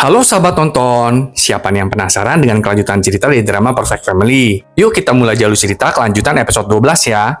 Halo sahabat nonton, siapa nih yang penasaran dengan kelanjutan cerita dari drama Perfect Family? Yuk kita mulai jalur cerita kelanjutan episode 12 ya.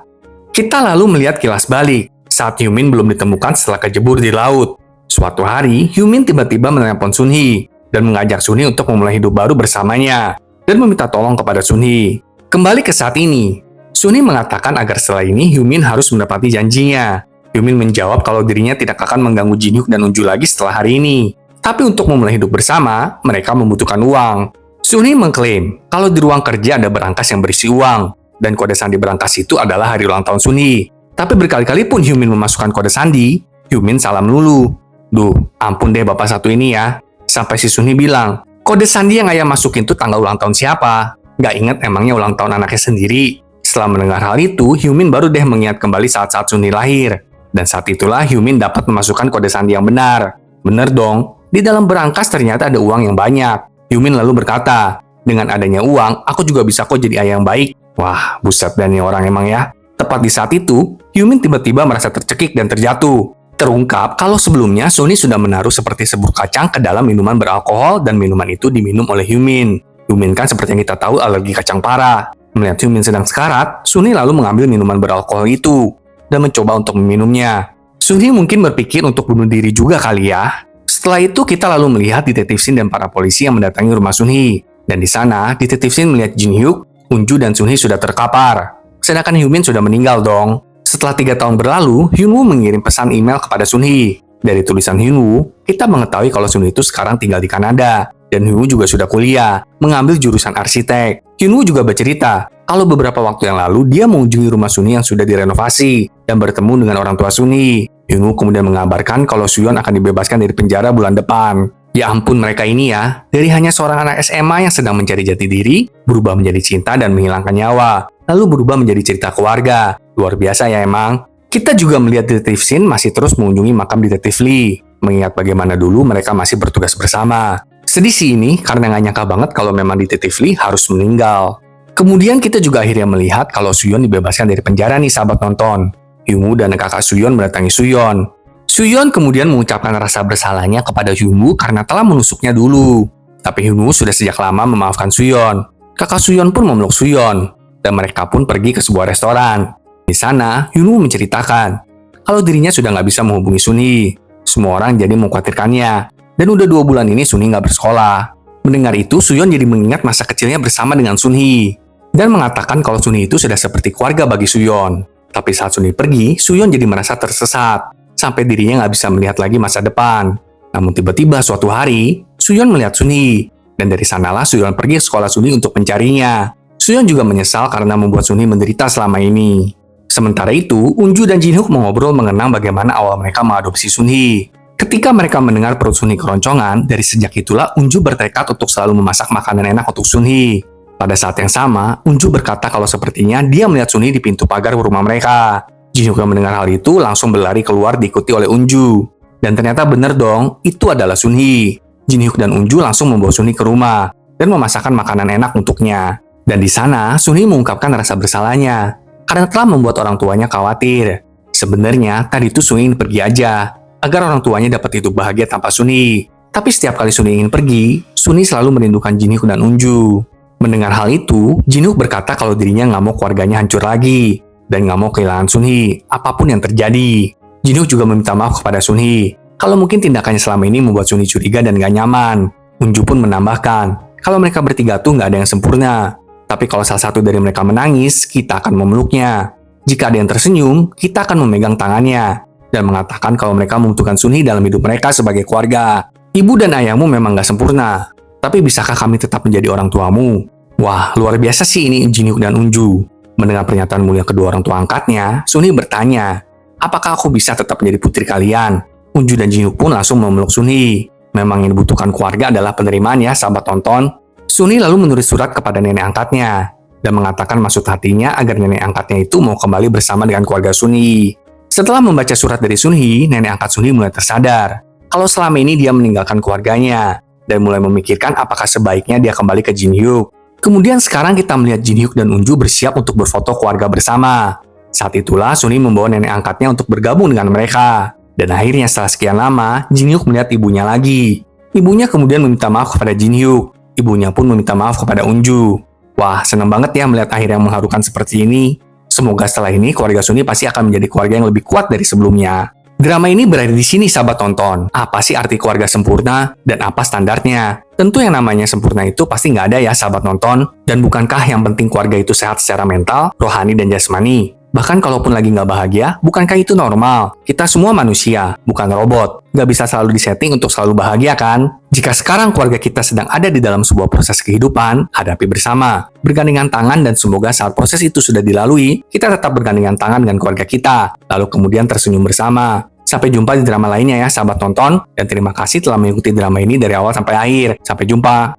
Kita lalu melihat kilas balik, saat Hyumin belum ditemukan setelah kejebur di laut. Suatu hari, Hyumin tiba-tiba menelpon Sunhee dan mengajak Sunhee untuk memulai hidup baru bersamanya dan meminta tolong kepada Sunhee. Kembali ke saat ini, Sunhee mengatakan agar setelah ini Hyumin harus menepati janjinya. Hyumin menjawab kalau dirinya tidak akan mengganggu Jinhyuk dan Unju lagi setelah hari ini. Tapi untuk memulai hidup bersama, mereka membutuhkan uang. Sunhee mengklaim kalau di ruang kerja ada berangkas yang berisi uang, dan kode sandi berangkas itu adalah hari ulang tahun Sunhee. Tapi berkali-kali pun Hyumin memasukkan kode sandi, Hyumin salah melulu. Duh, ampun deh bapak satu ini ya. Sampai si Sunhee bilang, kode sandi yang ayah masukin tuh tanggal ulang tahun siapa? Gak inget emangnya ulang tahun anaknya sendiri. Setelah mendengar hal itu, Hyumin baru deh mengingat kembali saat-saat Sunhee lahir. Dan saat itulah Hyumin dapat memasukkan kode sandi yang benar. Bener dong. Di dalam berangkas ternyata ada uang yang banyak. Hyumin lalu berkata, dengan adanya uang, aku juga bisa kok jadi ayah yang baik. Wah, buset dan nih orang emang ya. Tepat di saat itu, Hyumin tiba-tiba merasa tercekik dan terjatuh. Terungkap kalau sebelumnya Sunhee sudah menaruh seperti sebur kacang ke dalam minuman beralkohol dan minuman itu diminum oleh Hyumin. Hyumin kan seperti yang kita tahu alergi kacang parah. Melihat Hyumin sedang sekarat, Sunhee lalu mengambil minuman beralkohol itu dan mencoba untuk meminumnya. Sunhee mungkin berpikir untuk bunuh diri juga kali ya. Setelah itu kita lalu melihat detektif Shin dan para polisi yang mendatangi rumah Sunhee. Dan di sana, detektif Shin melihat Jinhyuk, Unju dan Sunhee sudah terkapar. Sedangkan Hyumin sudah meninggal dong. Setelah 3 tahun berlalu, Hyunwoo mengirim pesan email kepada Sunhee. Dari tulisan Hyunwoo, kita mengetahui kalau Sunhee itu sekarang tinggal di Kanada. Dan Hyunwoo juga sudah kuliah, mengambil jurusan arsitek. Hyunwoo juga bercerita, kalau beberapa waktu yang lalu dia mengunjungi rumah Sunhee yang sudah direnovasi dan bertemu dengan orang tua Sunhee. Hyunwoo kemudian mengabarkan kalau Suyeon akan dibebaskan dari penjara bulan depan. Ya ampun mereka ini ya, dari hanya seorang anak SMA yang sedang mencari jati diri, berubah menjadi cinta dan menghilangkan nyawa, lalu berubah menjadi cerita keluarga. Luar biasa ya emang. Kita juga melihat detektif Shin masih terus mengunjungi makam detektif Lee, mengingat bagaimana dulu mereka masih bertugas bersama. Sedih sih ini karena nggak nyangka banget kalau memang detektif Lee harus meninggal. Kemudian kita juga akhirnya melihat kalau Suyeon dibebaskan dari penjara nih sahabat nonton. Hyunwoo dan kakak Suyeon mendatangi Suyeon. Suyeon kemudian mengucapkan rasa bersalahnya kepada Hyunwoo karena telah menusuknya dulu. Tapi Hyunwoo sudah sejak lama memaafkan Suyeon. Kakak Suyeon pun memeluk Suyeon, dan mereka pun pergi ke sebuah restoran. Di sana, Hyunwoo menceritakan kalau dirinya sudah nggak bisa menghubungi Sunhee. Semua orang jadi mengkhawatirkannya, dan udah 2 bulan ini Sunhee nggak bersekolah. Mendengar itu, Suyeon jadi mengingat masa kecilnya bersama dengan Sunhee, dan mengatakan kalau Sunhee itu sudah seperti keluarga bagi Suyeon. Tapi saat Sunhee pergi, Suyeon jadi merasa tersesat, sampai dirinya nggak bisa melihat lagi masa depan. Namun tiba-tiba suatu hari, Suyeon melihat Sunhee, dan dari sanalah Suyeon pergi ke sekolah Sunhee untuk mencarinya. Suyeon juga menyesal karena membuat Sunhee menderita selama ini. Sementara itu, Unju dan Jinhyuk mengobrol mengenang bagaimana awal mereka mengadopsi Sunhee. Ketika mereka mendengar perut Sunhee keroncongan, dari sejak itulah Unju bertekad untuk selalu memasak makanan enak untuk Sunhee. Pada saat yang sama, Unju berkata kalau sepertinya dia melihat Sunhee di pintu pagar rumah mereka. Jinhyuk yang mendengar hal itu langsung berlari keluar diikuti oleh Unju. Dan ternyata benar dong, itu adalah Sunhee. Jinhyuk dan Unju langsung membawa Sunhee ke rumah dan memasakkan makanan enak untuknya. Dan di sana, Sunhee mengungkapkan rasa bersalahnya karena telah membuat orang tuanya khawatir. Sebenarnya tadi itu Sunhee ingin pergi aja agar orang tuanya dapat hidup bahagia tanpa Sunhee. Tapi setiap kali Sunhee ingin pergi, Sunhee selalu merindukan Jinhyuk dan Unju. Mendengar hal itu, Jinhyuk berkata kalau dirinya nggak mau keluarganya hancur lagi, dan nggak mau kehilangan Sunhee, apapun yang terjadi. Jinhyuk juga meminta maaf kepada Sunhee, kalau mungkin tindakannya selama ini membuat Sunhee curiga dan nggak nyaman. Unju pun menambahkan, kalau mereka bertiga tuh nggak ada yang sempurna. Tapi kalau salah satu dari mereka menangis, kita akan memeluknya. Jika ada yang tersenyum, kita akan memegang tangannya, dan mengatakan kalau mereka membutuhkan Sunhee dalam hidup mereka sebagai keluarga. Ibu dan ayahmu memang nggak sempurna, tapi bisakah kami tetap menjadi orang tuamu? Wah, luar biasa sih ini Jinhyuk dan Unju. Mendengar pernyataan mulia kedua orang tua angkatnya, Sunhee bertanya, apakah aku bisa tetap menjadi putri kalian? Unju dan Jinhyuk pun langsung memeluk Sunhee. Memang yang dibutuhkan keluarga adalah penerimaan ya, sahabat tonton. Sunhee lalu menulis surat kepada nenek angkatnya, dan mengatakan maksud hatinya agar nenek angkatnya itu mau kembali bersama dengan keluarga Sunhee. Setelah membaca surat dari Sunhee, nenek angkat Sunhee mulai tersadar kalau selama ini dia meninggalkan keluarganya, dan mulai memikirkan apakah sebaiknya dia kembali ke Jinhyuk. Kemudian sekarang kita melihat Jinhyuk dan Unju bersiap untuk berfoto keluarga bersama. Saat itulah Sunhee membawa nenek angkatnya untuk bergabung dengan mereka. Dan akhirnya setelah sekian lama, Jinhyuk melihat ibunya lagi. Ibunya kemudian meminta maaf kepada Jin Hyuk. Ibunya pun meminta maaf kepada Unju. Wah, seneng banget ya melihat akhir yang mengharukan seperti ini. Semoga setelah ini keluarga Sunni pasti akan menjadi keluarga yang lebih kuat dari sebelumnya. Drama ini berada di sini, sahabat tonton. Apa sih arti keluarga sempurna dan apa standarnya? Tentu yang namanya sempurna itu pasti nggak ada ya, sahabat nonton. Dan bukankah yang penting keluarga itu sehat secara mental, rohani, dan jasmani? Bahkan kalaupun lagi nggak bahagia, bukankah itu normal? Kita semua manusia, bukan robot. Nggak bisa selalu disetting untuk selalu bahagia kan? Jika sekarang keluarga kita sedang ada di dalam sebuah proses kehidupan, hadapi bersama. Bergandengan tangan dan semoga saat proses itu sudah dilalui, kita tetap bergandengan tangan dengan keluarga kita. Lalu kemudian tersenyum bersama. Sampai jumpa di drama lainnya ya, sahabat tonton. Dan terima kasih telah mengikuti drama ini dari awal sampai akhir. Sampai jumpa.